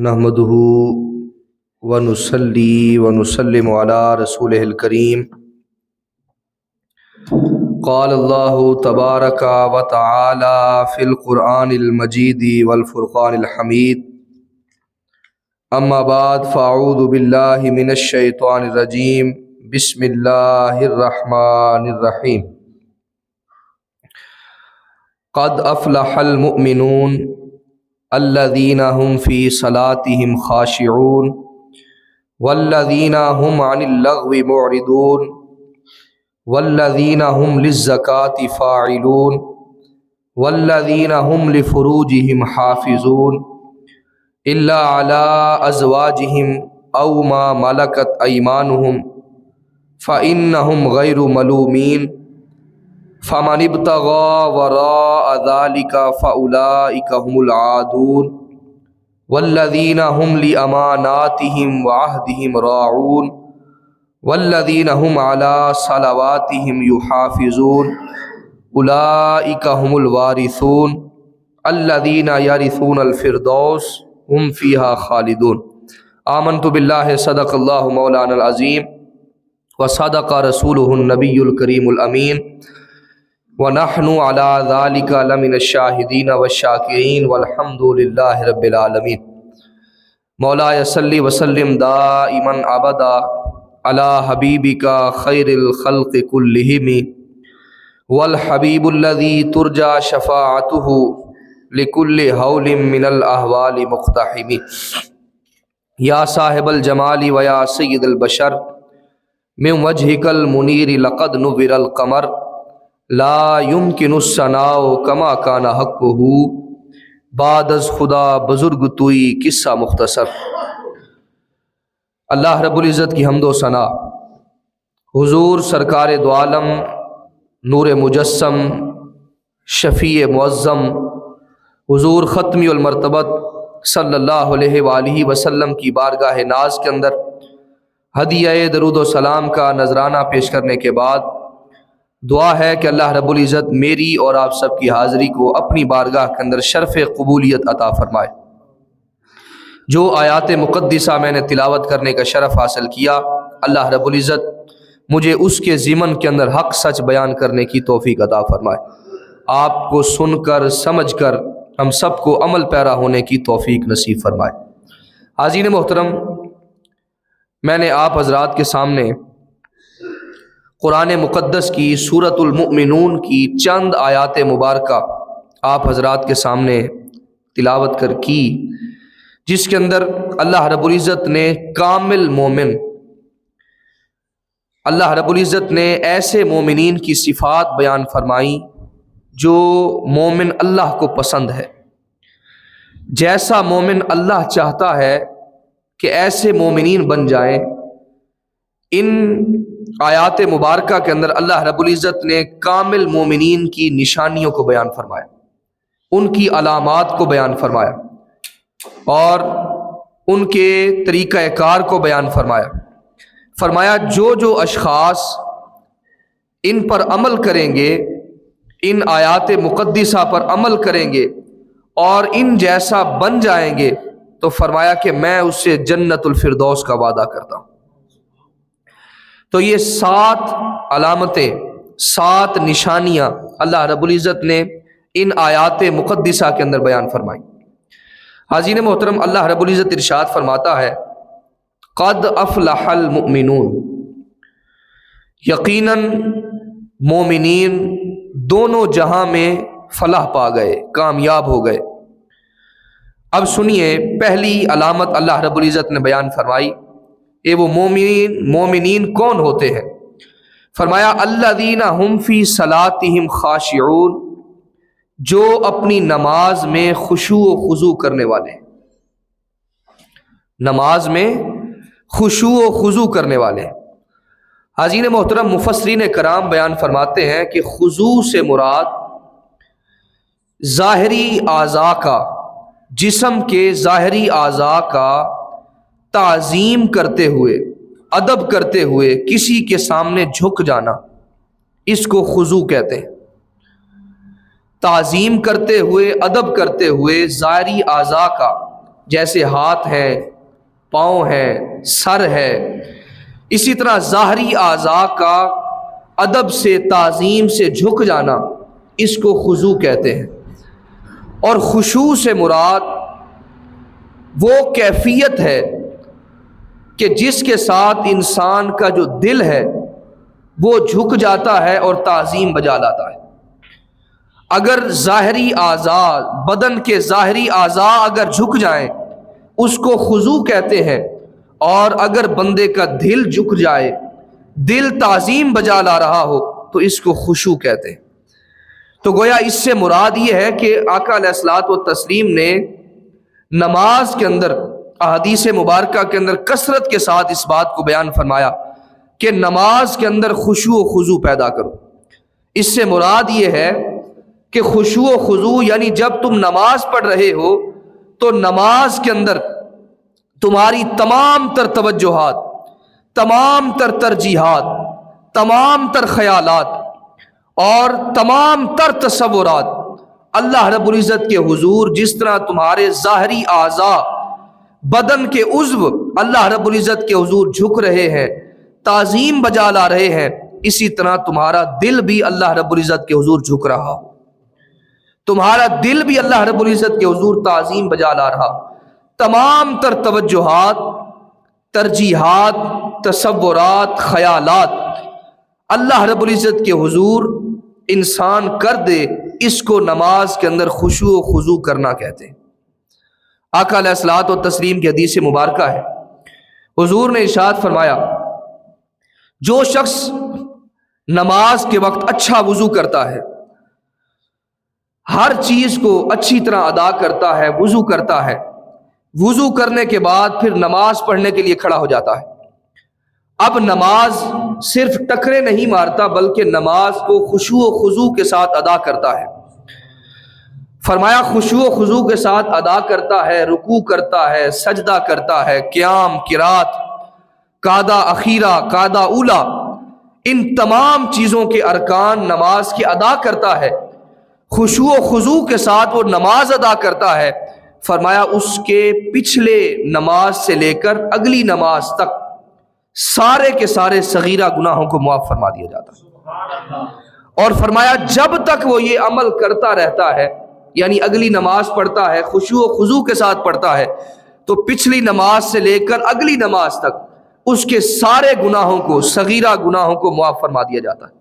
نحمدہ ونصلی ونسلم علی رسولہ الکریم۔ قال اللہ تبارک و تعالی فی القرآن المجید والفرقان الحمید، اما بعد فاعوذ باللہ من الشیطان الرجیم، بسم اللہ الرحمن الرحیم۔ قد افلح المؤمنون الذین هم فی صلاتهم خاشعون والذین هم عن اللغو معرضون والذین هم للزکاة فاعلون والذین هم لفروجهم حافظون الا علی ازواجهم او ما ملکت ایمانهم فإنهم غیر ملومین فمن ابتغى وراء ذلك فأولئك هم العادون والذین هم لأماناتهم وعهدهم راعون والذین هم على صلواتهم يحافظون أولئك هم الوارثون الذین يرثون الفردوس هم فيها خالدون۔ آمنت باللہ صدق اللہ مولانا العظیم وصدق رسولہ النبی الکریم الامین ونحن علی ذلک لمن الشاہدین والشاکرین والحمد للہ رب العالمین۔ مولایا صلی وسلم دائما ابدا علی حبیبک خیر الخلق کلہم والحبیب الذی ترجى شفاعته لكل حول من الاحوال مقتحم۔ یا صاحب الجمال ویا سید البشر من وجهک المنیر لقد نور القمر لا يمكن الثناء كما كان حقه بعد از خدا بزرگ توئی قصہ مختصر۔ اللہ رب العزت کی حمد و ثنا، حضور سرکار دو عالم نور مجسم شفیع معظم حضور ختمی المرتبت صلی اللہ علیہ وآلہ وسلم کی بارگاہ ناز کے اندر ہدیہ درود و سلام کا نذرانہ پیش کرنے کے بعد دعا ہے کہ اللہ رب العزت میری اور آپ سب کی حاضری کو اپنی بارگاہ کے اندر شرف قبولیت عطا فرمائے۔ جو آیات مقدسہ میں نے تلاوت کرنے کا شرف حاصل کیا، اللہ رب العزت مجھے اس کے ضمن کے اندر حق سچ بیان کرنے کی توفیق عطا فرمائے۔ آپ کو سن کر سمجھ کر ہم سب کو عمل پیرا ہونے کی توفیق نصیب فرمائے۔ حاضرین محترم، میں نے آپ حضرات کے سامنے قرآن مقدس کی سورۃ المؤمنون کی چند آیات مبارکہ آپ حضرات کے سامنے تلاوت کر کی، جس کے اندر اللہ رب العزت نے کامل مومن، اللہ رب العزت نے ایسے مومنین کی صفات بیان فرمائی جو مومن اللہ کو پسند ہے۔ جیسا مومن اللہ چاہتا ہے کہ ایسے مومنین بن جائیں، ان آیات مبارکہ کے اندر اللہ رب العزت نے کامل مومنین کی نشانیوں کو بیان فرمایا، ان کی علامات کو بیان فرمایا اور ان کے طریقہ کار کو بیان فرمایا۔ فرمایا جو جو اشخاص ان پر عمل کریں گے، ان آیات مقدسہ پر عمل کریں گے اور ان جیسا بن جائیں گے، تو فرمایا کہ میں اس سے جنت الفردوس کا وعدہ کرتا ہوں۔ تو یہ 7 علامتیں، 7 نشانیاں اللہ رب العزت نے ان آیات مقدسہ کے اندر بیان فرمائی۔ حاضرین محترم، اللہ رب العزت ارشاد فرماتا ہے قد افلح المؤمنون، یقیناً مومنین دونوں جہاں میں فلاح پا گئے، کامیاب ہو گئے۔ اب سنیے، پہلی علامت اللہ رب العزت نے بیان فرمائی، وہ مومنین کون ہوتے ہیں؟ فرمایا الذین هم فی صلاتهم خاشعون، جو اپنی نماز میں خشوع و خضوع کرنے والے، نماز میں خشوع و خضوع کرنے والے۔ حاضرین محترم، مفسرین کرام بیان فرماتے ہیں کہ خضوع سے مراد ظاہری اعضاء کا، جسم کے ظاہری اعضاء کا تعظیم کرتے ہوئے، ادب کرتے ہوئے کسی کے سامنے جھک جانا، اس کو خضوع کہتے ہیں۔ تعظیم کرتے ہوئے، ادب کرتے ہوئے ظاہری اعضاء کا جیسے ہاتھ ہیں، پاؤں ہیں، سر ہے، اسی طرح ظاہری اعضاء کا ادب سے، تعظیم سے جھک جانا، اس کو خضوع کہتے ہیں۔ اور خشوع سے مراد وہ کیفیت ہے کہ جس کے ساتھ انسان کا جو دل ہے وہ جھک جاتا ہے اور تعظیم بجا لاتا ہے۔ اگر ظاہری اعضاء، بدن کے ظاہری اعضاء اگر جھک جائیں اس کو خضوع کہتے ہیں، اور اگر بندے کا دل جھک جائے، دل تعظیم بجا لا رہا ہو، تو اس کو خشوع کہتے ہیں۔ تو گویا اس سے مراد یہ ہے کہ آقا علیہ الصلوۃ والتسلیم نے نماز کے اندر، احادیث مبارکہ کے اندر کثرت کے ساتھ اس بات کو بیان فرمایا کہ نماز کے اندر خشوع و خضوع پیدا کرو۔ اس سے مراد یہ ہے کہ خشوع و خضوع یعنی جب تم نماز پڑھ رہے ہو تو نماز کے اندر تمہاری تمام تر توجہات، تمام تر ترجیحات، تمام تر خیالات اور تمام تر تصورات اللہ رب العزت کے حضور، جس طرح تمہارے ظاہری اعضاء، بدن کے عضو اللہ رب العزت کے حضور جھک رہے ہیں، تعظیم بجا لا رہے ہیں، اسی طرح تمہارا دل بھی اللہ رب العزت کے حضور جھک رہا ہو، تمہارا دل بھی اللہ رب العزت کے حضور تعظیم بجا لا رہا۔ تمام تر توجہات، ترجیحات، تصورات، خیالات اللہ رب العزت کے حضور انسان کر دے، اس کو نماز کے اندر خشوع و خضوع کرنا کہتے ہیں۔ آقا علیہ الصلوۃ والتسلیم کی حدیث مبارکہ ہے، حضور نے ارشاد فرمایا جو شخص نماز کے وقت اچھا وضو کرتا ہے، ہر چیز کو اچھی طرح ادا کرتا ہے، وضو کرتا ہے، وضو کرنے کے بعد پھر نماز پڑھنے کے لیے کھڑا ہو جاتا ہے، اب نماز صرف ٹکرے نہیں مارتا بلکہ نماز کو خشوع و خضوع کے ساتھ ادا کرتا ہے۔ فرمایا خشوع و خضوع کے ساتھ ادا کرتا ہے، رکوع کرتا ہے، سجدہ کرتا ہے، قیام، قرات، قعدہ اخیرہ، قعدہ اولا، ان تمام چیزوں کے ارکان نماز کے ادا کرتا ہے، خشوع و خضوع کے ساتھ وہ نماز ادا کرتا ہے۔ فرمایا اس کے پچھلے نماز سے لے کر اگلی نماز تک سارے کے سارے صغیرہ گناہوں کو معاف فرما دیا جاتا ہے۔ اور فرمایا جب تک وہ یہ عمل کرتا رہتا ہے، یعنی اگلی نماز پڑھتا ہے، خشوع و خضوع کے ساتھ پڑھتا ہے، تو پچھلی نماز سے لے کر اگلی نماز تک اس کے سارے گناہوں کو، صغیرہ گناہوں کو معاف فرما دیا جاتا ہے۔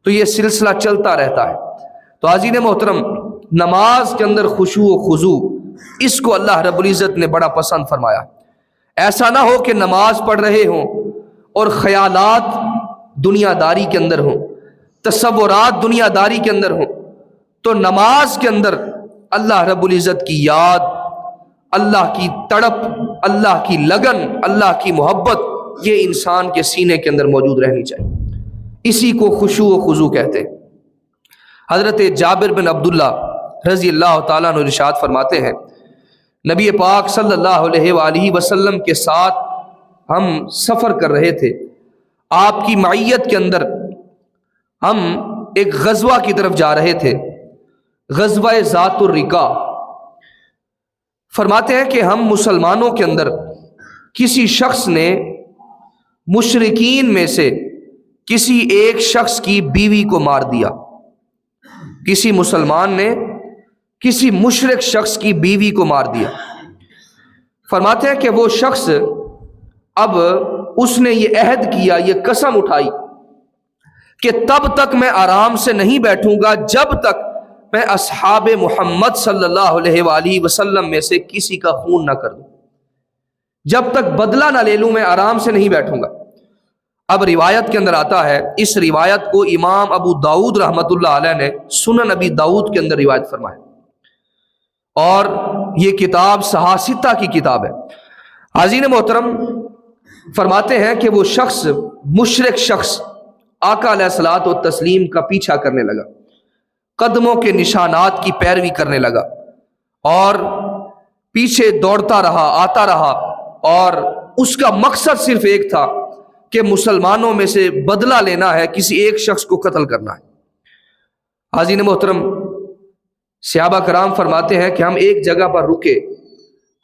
تو یہ سلسلہ چلتا رہتا ہے۔ تو عزیز محترم، نماز کے اندر خشوع و خضوع، اس کو اللہ رب العزت نے بڑا پسند فرمایا۔ ایسا نہ ہو کہ نماز پڑھ رہے ہوں اور خیالات دنیا داری کے اندر ہوں، تصورات دنیا داری کے اندر ہوں، تو نماز کے اندر اللہ رب العزت کی یاد، اللہ کی تڑپ، اللہ کی لگن، اللہ کی محبت، یہ انسان کے سینے کے اندر موجود رہنی چاہیے۔ اسی کو خشوع و خضوع کہتے ہیں۔ حضرت جابر بن عبداللہ رضی اللہ تعالیٰ عنہ ارشاد فرماتے ہیں، نبی پاک صلی اللہ علیہ وآلہ وسلم کے ساتھ ہم سفر کر رہے تھے، آپ کی معیت کے اندر ہم ایک غزوہ کی طرف جا رہے تھے، غزوہ ذات الرقاع۔ فرماتے ہیں کہ ہم مسلمانوں کے اندر کسی شخص نے مشرکین میں سے کسی ایک شخص کی بیوی کو مار دیا، کسی مسلمان نے کسی مشرک شخص کی بیوی کو مار دیا۔ فرماتے ہیں کہ وہ شخص، اب اس نے یہ عہد کیا، یہ قسم اٹھائی کہ تب تک میں آرام سے نہیں بیٹھوں گا جب تک میں اصحاب محمد صلی اللہ علیہ وآلہ وسلم میں سے کسی کا خون نہ کر دوں، جب تک بدلہ نہ لے لوں میں آرام سے نہیں بیٹھوں گا۔ اب روایت کے اندر آتا ہے، اس روایت کو امام ابو داؤد رحمۃ اللہ علیہ نے سنن ابی داؤد کے اندر روایت فرمایا، اور یہ کتاب صحاح کی کتاب ہے۔ حاضرین محترم، فرماتے ہیں کہ وہ شخص، مشرک شخص، آقا علیہ الصلوۃ والتسلیم کا پیچھا کرنے لگا، قدموں کے نشانات کی پیروی کرنے لگا، اور پیچھے دوڑتا رہا، آتا رہا، اور اس کا مقصد صرف ایک تھا کہ مسلمانوں میں سے بدلہ لینا ہے، کسی ایک شخص کو قتل کرنا ہے۔ حاضرین محترم، صحابہ کرام فرماتے ہیں کہ ہم ایک جگہ پر رکے،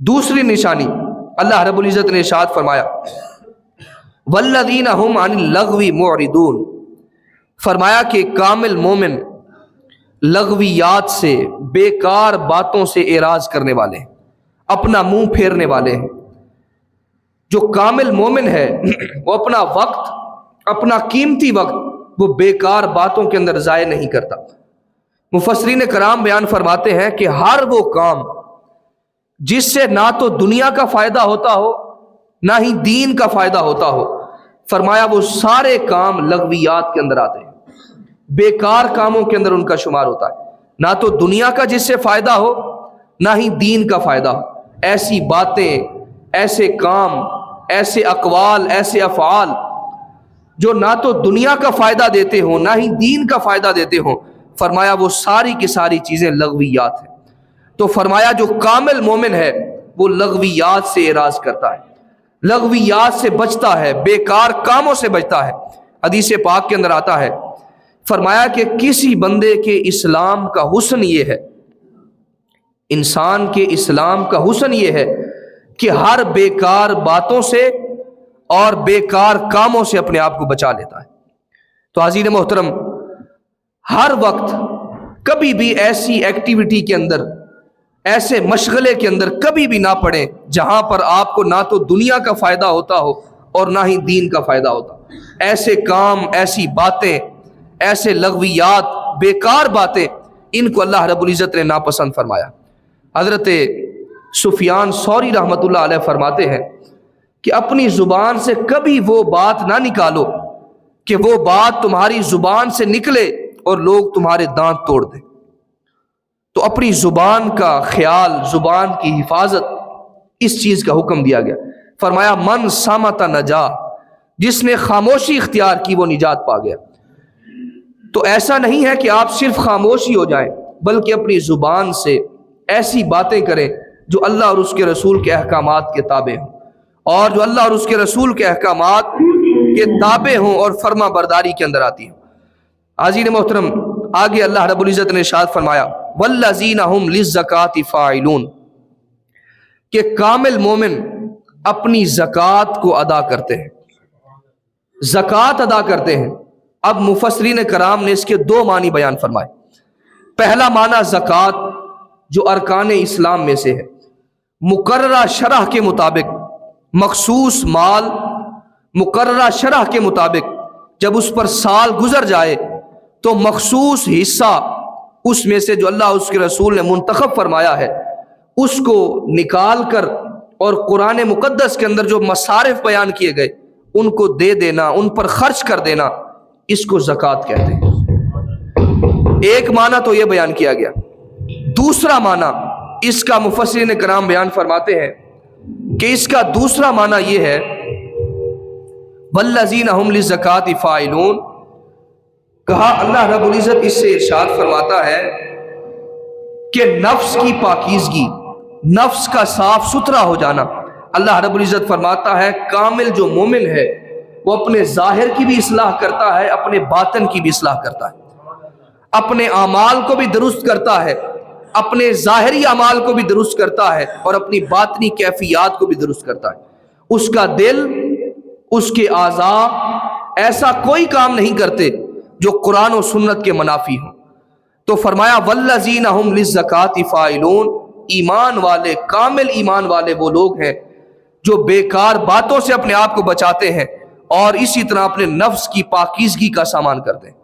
دوسری نشانی اللہ رب العزت نے ارشاد فرمایا والذین هم عن اللغو معرضون، فرمایا کہ کامل مومن لغویات سے، بیکار باتوں سے اعراض کرنے والے ہیں، اپنا منہ پھیرنے والے ہیں۔ جو کامل مومن ہے وہ اپنا وقت، اپنا قیمتی وقت وہ بیکار باتوں کے اندر ضائع نہیں کرتا۔ مفسرین کرام بیان فرماتے ہیں کہ ہر وہ کام جس سے نہ تو دنیا کا فائدہ ہوتا ہو نہ ہی دین کا فائدہ ہوتا ہو، فرمایا وہ سارے کام لغویات کے اندر آتے ہیں، بیکار کاموں کے اندر ان کا شمار ہوتا ہے۔ نہ تو دنیا کا جس سے فائدہ ہو نہ ہی دین کا فائدہ ہو، ایسی باتیں، ایسے کام، ایسے اقوال، ایسے افعال جو نہ تو دنیا کا فائدہ دیتے ہوں نہ ہی دین کا فائدہ دیتے ہوں، فرمایا وہ ساری کی ساری چیزیں لغویات ہیں۔ تو فرمایا جو کامل مومن ہے وہ لغویات سے اعراض کرتا ہے، لغویات سے بچتا ہے، بیکار کاموں سے بچتا ہے۔ حدیث پاک کے اندر آتا ہے، فرمایا کہ کسی بندے کے اسلام کا حسن یہ ہے، انسان کے اسلام کا حسن یہ ہے کہ ہر بیکار باتوں سے اور بیکار کاموں سے اپنے آپ کو بچا لیتا ہے۔ تو حضرات محترم، ہر وقت کبھی بھی ایسی ایکٹیویٹی کے اندر، ایسے مشغلے کے اندر کبھی بھی نہ پڑیں جہاں پر آپ کو نہ تو دنیا کا فائدہ ہوتا ہو اور نہ ہی دین کا فائدہ ہوتا۔ ایسے کام، ایسی باتیں، ایسے لغویات، بیکار باتیں، ان کو اللہ رب العزت نے ناپسند فرمایا۔ حضرت سفیان ثوری رحمۃ اللہ علیہ فرماتے ہیں کہ اپنی زبان سے کبھی وہ بات نہ نکالو کہ وہ بات تمہاری زبان سے نکلے اور لوگ تمہارے دانت توڑ دیں۔ تو اپنی زبان کا خیال، زبان کی حفاظت، اس چیز کا حکم دیا گیا۔ فرمایا من صامت نجا، جس نے خاموشی اختیار کی وہ نجات پا گیا۔ تو ایسا نہیں ہے کہ آپ صرف خاموشی ہو جائیں، بلکہ اپنی زبان سے ایسی باتیں کریں جو اللہ اور اس کے رسول کے احکامات کے تابع ہوں، اور جو اللہ اور اس کے رسول کے احکامات کے تابع ہوں اور فرما برداری کے اندر آتی ہوں۔ حضرات محترم، آگے اللہ رب العزت نے ارشاد فرمایا والذین هم للزکاۃ فاعلون، کہ کامل مومن اپنی زکوٰۃ کو ادا کرتے ہیں، زکوٰۃ ادا کرتے ہیں۔ اب مفسرین کرام نے اس کے دو معنی بیان فرمائے۔ پہلا معنی زکوٰۃ جو ارکان اسلام میں سے ہے، مقررہ شرح کے مطابق، مخصوص مال مقررہ شرح کے مطابق جب اس پر سال گزر جائے تو مخصوص حصہ اس میں سے جو اللہ اس کے رسول نے منتخب فرمایا ہے اس کو نکال کر اور قرآن مقدس کے اندر جو مصارف بیان کیے گئے ان کو دے دینا، ان پر خرچ کر دینا، اس کو زکوٰۃ کہتے ہیں۔ ایک معنی تو یہ بیان کیا گیا۔ دوسرا معنی اس کا مفسرین کرام بیان فرماتے ہیں کہ اس کا دوسرا معنی یہ ہے والذین هم للزکاۃ فاعلون، کہا اللہ رب العزت اس سے ارشاد فرماتا ہے کہ نفس کی پاکیزگی، نفس کا صاف ستھرا ہو جانا۔ اللہ رب العزت فرماتا ہے کامل جو مومن ہے وہ اپنے ظاہر کی بھی اصلاح کرتا ہے، اپنے باطن کی بھی اصلاح کرتا ہے، اپنے اعمال کو بھی درست کرتا ہے، اپنے ظاہری اعمال کو بھی درست کرتا ہے اور اپنی باطنی کیفیات کو بھی درست کرتا ہے۔ اس کا دل، اس کے اعضاء ایسا کوئی کام نہیں کرتے جو قرآن و سنت کے منافی ہوں۔ تو فرمایا والذین هم للزکاۃ فاعلون، ایمان والے، کامل ایمان والے وہ لوگ ہیں جو بیکار باتوں سے اپنے آپ کو بچاتے ہیں اور اسی طرح اپنے نفس کی پاکیزگی کا سامان کرتے ہیں۔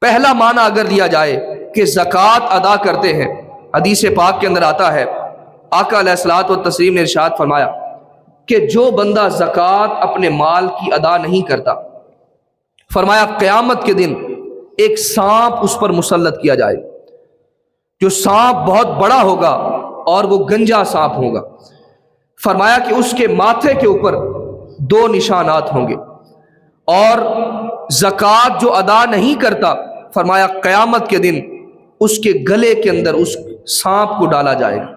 پہلا معنی اگر لیا جائے کہ زکوٰۃ ادا کرتے ہیں، حدیث پاک کے اندر آتا ہے آقا علیہ الصلوۃ والتسلیم نے ارشاد فرمایا کہ جو بندہ زکوٰۃ اپنے مال کی ادا نہیں کرتا، فرمایا قیامت کے دن ایک سانپ اس پر مسلط کیا جائے، جو سانپ بہت بڑا ہوگا اور وہ گنجا سانپ ہوگا۔ فرمایا کہ اس کے ماتھے کے اوپر دو نشانات ہوں گے، اور زکوٰۃ جو ادا نہیں کرتا، فرمایا قیامت کے دن اس کے گلے کے اندر اس سانپ کو ڈالا جائے گا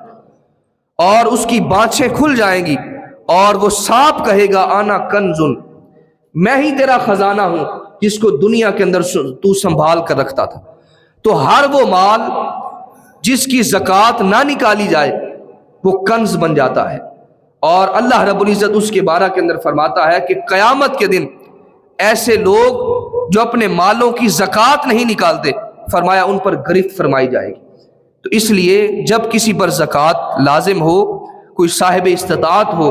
اور اس کی بانچیں کھل جائیں گی اور وہ سانپ کہے گا آنا کنزن، میں ہی تیرا خزانہ ہوں جس کو دنیا کے اندر تو سنبھال کر رکھتا تھا۔ تو ہر وہ مال جس کی زکوٰۃ نہ نکالی جائے وہ کنز بن جاتا ہے۔ اور اللہ رب العزت اس کے بارہ کے اندر فرماتا ہے کہ قیامت کے دن ایسے لوگ جو اپنے مالوں کی زکوٰۃ نہیں نکالتے، فرمایا ان پر گرفت فرمائی جائے گی۔ تو اس لیے جب کسی پر زکوٰۃ لازم ہو، کوئی صاحب استطاعت ہو،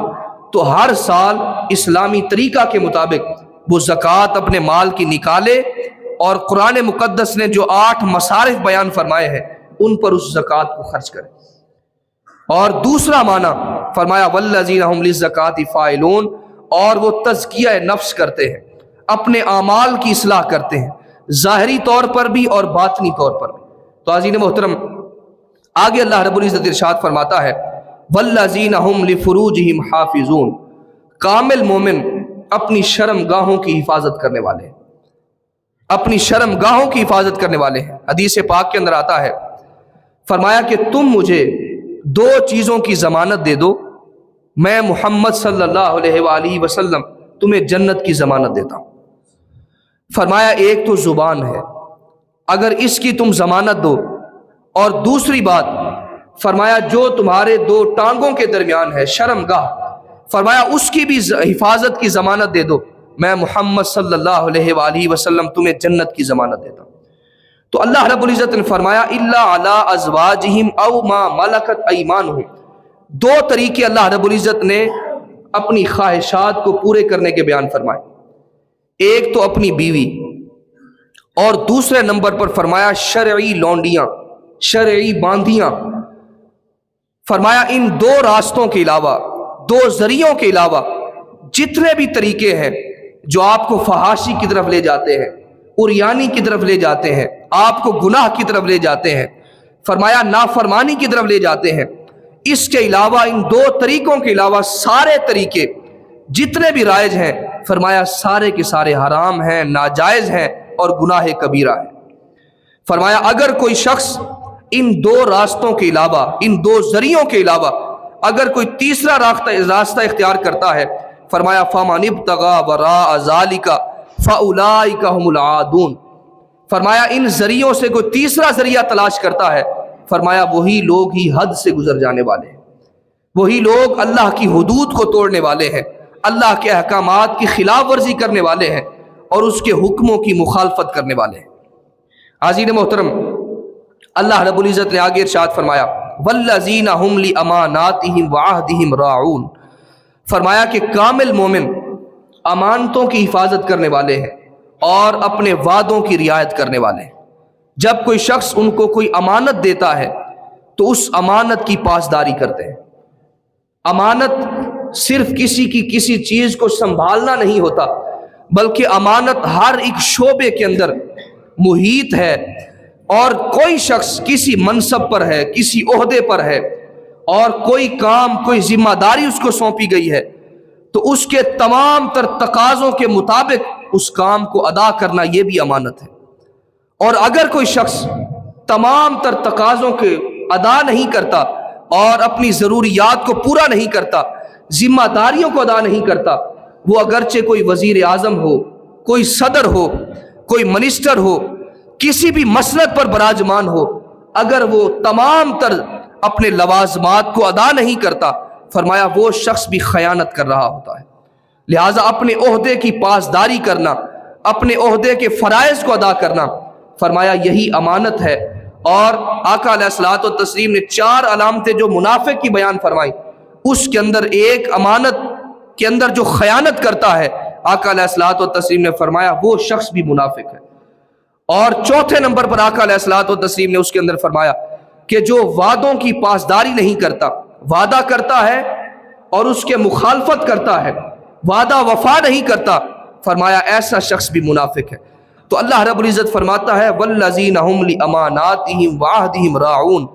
تو ہر سال اسلامی طریقہ کے مطابق وہ زکوٰۃ اپنے مال کی نکالے، اور قرآن مقدس نے جو 8 مصارف بیان فرمائے ہیں ان پر اس زکوٰۃ کو خرچ کرے۔ اور دوسرا معنی فرمایا والذین ہم للزکوٰۃ فاعلون، اور وہ تزکیہ نفس کرتے ہیں، اپنے اعمال کی اصلاح کرتے ہیں، ظاہری طور پر بھی اور باطنی طور پر بھی۔ تو عزیز محترم، آگے اللہ رب العزت ارشاد فرماتا ہے والذین ہم لفروجہم حافظون، کامل مومن اپنی شرم گاہوں کی حفاظت کرنے والے ہیں، اپنی شرم گاہوں کی حفاظت کرنے والے ہیں۔ حدیث پاک کے اندر آتا ہے، فرمایا کہ تم مجھے 2 چیزوں کی ضمانت دے دو، میں محمد صلی اللہ علیہ وآلہ وسلم تمہیں جنت کی ضمانت دیتا ہوں۔ فرمایا ایک تو زبان ہے، اگر اس کی تم ضمانت دو، اور دوسری بات فرمایا جو تمہارے 2 ٹانگوں کے درمیان ہے شرم گاہ، فرمایا اس کی بھی حفاظت کی ضمانت دے دو، میں محمد صلی اللہ علیہ وآلہ وسلم تمہیں جنت کی ضمانت دیتا ہوں۔ تو اللہ رب العزت نے فرمایا الا علی ازواجہم او ما ملکت ایمانہم، 2 طریقے اللہ رب العزت نے اپنی خواہشات کو پورے کرنے کے بیان فرمائے، ایک تو اپنی بیوی، اور دوسرے نمبر پر فرمایا شرعی لونڈیاں، شرعی باندیاں۔ فرمایا ان 2 راستوں کے علاوہ، 2 ذریعوں کے علاوہ جتنے بھی طریقے ہیں جو آپ کو فحاشی کی طرف لے جاتے ہیں، عریانی کی طرف لے جاتے ہیں، آپ کو گناہ کی طرف لے جاتے ہیں، فرمایا نافرمانی کی طرف لے جاتے ہیں، اس کے علاوہ ان 2 طریقوں کے علاوہ سارے طریقے جتنے بھی رائج ہیں، فرمایا سارے کے سارے حرام ہیں، ناجائز ہیں اور گناہ کبیرہ ہیں۔ فرمایا اگر کوئی شخص ان 2 راستوں کے علاوہ، ان 2 ذریعوں کے علاوہ اگر کوئی تیسرا راستہ اختیار کرتا ہے، فرمایا فَمَنِ ابْتَغَىٰ وَرَاءَ ذَلِكَ فَأُولَٰئِكَ هُمُ الْعَادُونَ، فرمایا ان ذریعوں سے کوئی تیسرا ذریعہ تلاش کرتا ہے، فرمایا وہی لوگ ہی حد سے گزر جانے والے ہیں، وہی لوگ اللہ کی حدود کو توڑنے والے ہیں، اللہ کے احکامات کی خلاف ورزی کرنے والے ہیں اور اس کے حکموں کی مخالفت کرنے والے ہیں۔ عزیز محترم، اللہ رب العزت نے آگے ارشاد فرمایا والذین ہم لاماناتہم وعہدہم راعون، فرمایا کہ کامل مومن امانتوں کی حفاظت کرنے والے ہیں اور اپنے وعدوں کی رعایت کرنے والے ہیں۔ جب کوئی شخص ان کو کوئی امانت دیتا ہے تو اس امانت کی پاسداری کرتے ہیں۔ امانت صرف کسی کی کسی چیز کو سنبھالنا نہیں ہوتا، بلکہ امانت ہر ایک شعبے کے اندر محیط ہے، اور کوئی شخص کسی منصب پر ہے، کسی عہدے پر ہے، اور کوئی کام، کوئی ذمہ داری اس کو سونپی گئی ہے، تو اس کے تمام تر تقاضوں کے مطابق اس کام کو ادا کرنا یہ بھی امانت ہے۔ اور اگر کوئی شخص تمام تر تقاضوں کے ادا نہیں کرتا اور اپنی ضروریات کو پورا نہیں کرتا، ذمہ داریوں کو ادا نہیں کرتا، وہ اگرچہ کوئی وزیر اعظم ہو، کوئی صدر ہو، کوئی منسٹر ہو، کسی بھی مسلط پر براجمان ہو، اگر وہ تمام تر اپنے لوازمات کو ادا نہیں کرتا، فرمایا وہ شخص بھی خیانت کر رہا ہوتا ہے۔ لہٰذا اپنے عہدے کی پاسداری کرنا، اپنے عہدے کے فرائض کو ادا کرنا، فرمایا یہی امانت ہے۔ اور آقا علیہ الصلوۃ والتسلیم نے 4 علامتیں جو منافق کی بیان فرمائی، اس کے اندر ایک امانت کے اندر جو خیانت کرتا ہے، آقا علیہ الصلوۃ والتسلیم نے فرمایا وہ شخص بھی منافق ہے۔ اور چوتھے نمبر پر آقا علیہ الصلوۃ والتسلیم نے اس کے اندر فرمایا کہ جو وعدوں کی پاسداری نہیں کرتا، وعدہ کرتا ہے اور اس کے مخالفت کرتا ہے، وعدہ وفا نہیں کرتا، فرمایا ایسا شخص بھی منافق ہے۔ تو اللہ رب العزت فرماتا ہے والذین ہم لاماناتہم وعہدہم راعون،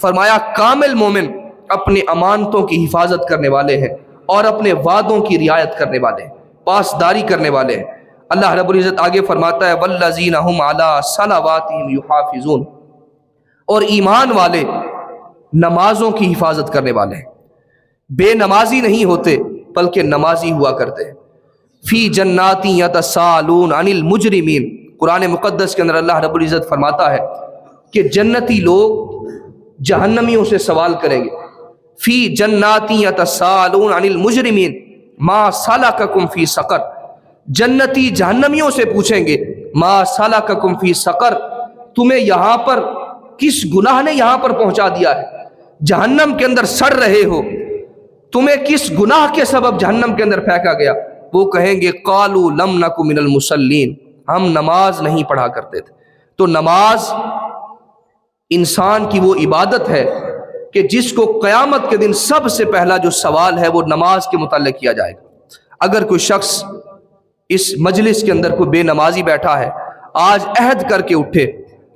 فرمایا کامل مومن اپنے امانتوں کی حفاظت کرنے والے ہیں اور اپنے وعدوں کی رعایت کرنے والے ہیں، پاسداری کرنے والے ہیں۔ اللہ رب العزت آگے فرماتا ہے والذین ہم علی صلواتہم یحافظون، اور ایمان والے نمازوں کی حفاظت کرنے والے ہیں، بے نمازی نہیں ہوتے بلکہ نمازی ہوا کرتے ہیں۔ فی جنات یتساءلون عن المجرمین، قرآن مقدس کے اندر اللہ رب العزت فرماتا ہے کہ جنتی لوگ جہنمیوں سے سوال کریں گے، فی جناتی یتساءلون عن المجرمین ما سلککم فی سقر، جنتی جہنمیوں سے پوچھیں گے ما سلککم فی سقر، تمہیں یہاں پر کس گناہ نے یہاں پر پہنچا دیا ہے، جہنم کے اندر سڑ رہے ہو، تمہیں کس گناہ کے سبب جہنم کے اندر پھینکا گیا؟ وہ کہیں گے قالوا لم نک من المصلین، ہم نماز نہیں پڑھا کرتے تھے۔ تو نماز انسان کی وہ عبادت ہے کہ جس کو قیامت کے دن سب سے پہلا جو سوال ہے وہ نماز کے متعلق کیا جائے گا۔ اگر کوئی شخص اس مجلس کے اندر کوئی بے نمازی بیٹھا ہے، آج عہد کر کے اٹھے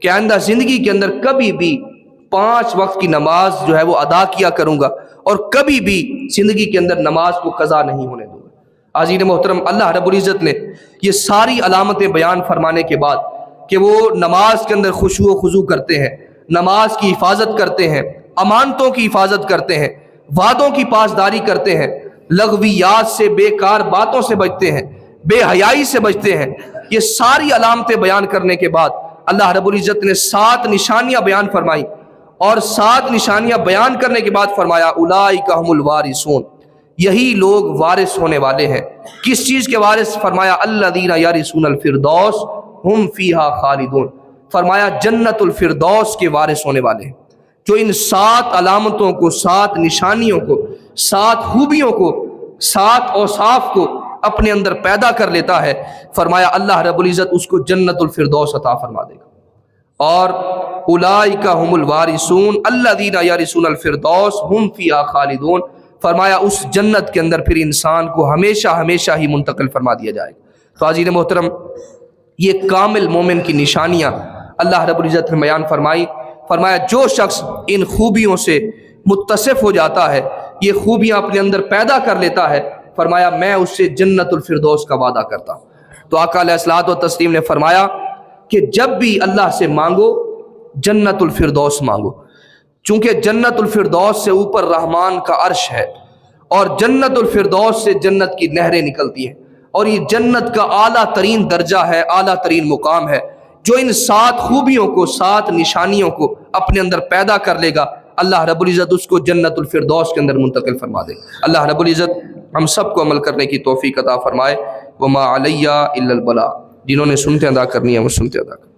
کہ آئندہ زندگی کے اندر کبھی بھی 5 وقت کی نماز جو ہے وہ ادا کیا کروں گا اور کبھی بھی زندگی کے اندر نماز کو قضا نہیں ہونے دوں گا۔ عزیز محترم، اللہ رب العزت نے یہ ساری علامتیں بیان فرمانے کے بعد کہ وہ نماز کے اندر خشوع و خضوع کرتے ہیں، نماز کی حفاظت کرتے ہیں، امانتوں کی حفاظت کرتے ہیں، وعدوں کی پاسداری کرتے ہیں، لغویات سے، بیکار باتوں سے بچتے ہیں، بے حیائی سے بچتے ہیں، یہ ساری علامتیں بیان کرنے کے بعد اللہ رب العزت نے 7 نشانیاں بیان فرمائی، اور 7 نشانیاں بیان کرنے کے بعد فرمایا اولئک هم الوارثون، یہی لوگ وارث ہونے والے ہیں۔ کس چیز کے وارث؟ فرمایا الذین یرثون الفردوس ہم فیہا خالدون، فرمایا جنت الفردوس کے وارث ہونے والے ہیں۔ جو ان 7 علامتوں کو، 7 نشانیوں کو، 7 خوبیوں کو، 7 اوصاف کو اپنے اندر پیدا کر لیتا ہے، فرمایا اللہ رب العزت اس کو جنت الفردوس عطا فرما دے گا۔ اور اولئک هم الوارثون الذین یرثون الفردوس ہم فیہا خالدون، فرمایا اس جنت کے اندر پھر انسان کو ہمیشہ ہمیشہ ہی منتقل فرما دیا جائے گا۔ تو عزیز محترم، یہ کامل مومن کی نشانیاں اللہ رب العزت نے بیان فرمائی۔ فرمایا جو شخص ان خوبیوں سے متصف ہو جاتا ہے، یہ خوبیاں اپنے اندر پیدا کر لیتا ہے، فرمایا میں اس سے جنت الفردوس کا وعدہ کرتا ہوں۔ تو آقا علیہ الصلوۃ والتسلیم نے فرمایا کہ جب بھی اللہ سے مانگو جنت الفردوس مانگو، چونکہ جنت الفردوس سے اوپر رحمان کا عرش ہے، اور جنت الفردوس سے جنت کی نہریں نکلتی ہیں، اور یہ جنت کا اعلیٰ ترین درجہ ہے، اعلیٰ ترین مقام ہے۔ جو ان 7 خوبیوں کو، 7 نشانیوں کو اپنے اندر پیدا کر لے گا، اللہ رب العزت اس کو جنت الفردوس کے اندر منتقل فرما دے۔ اللہ رب العزت ہم سب کو عمل کرنے کی توفیق عطا فرمائے۔ وما علیہ الا البلاغ، جنہوں نے سنتے ادا کرنی ہے وہ سنتے ادا کریں۔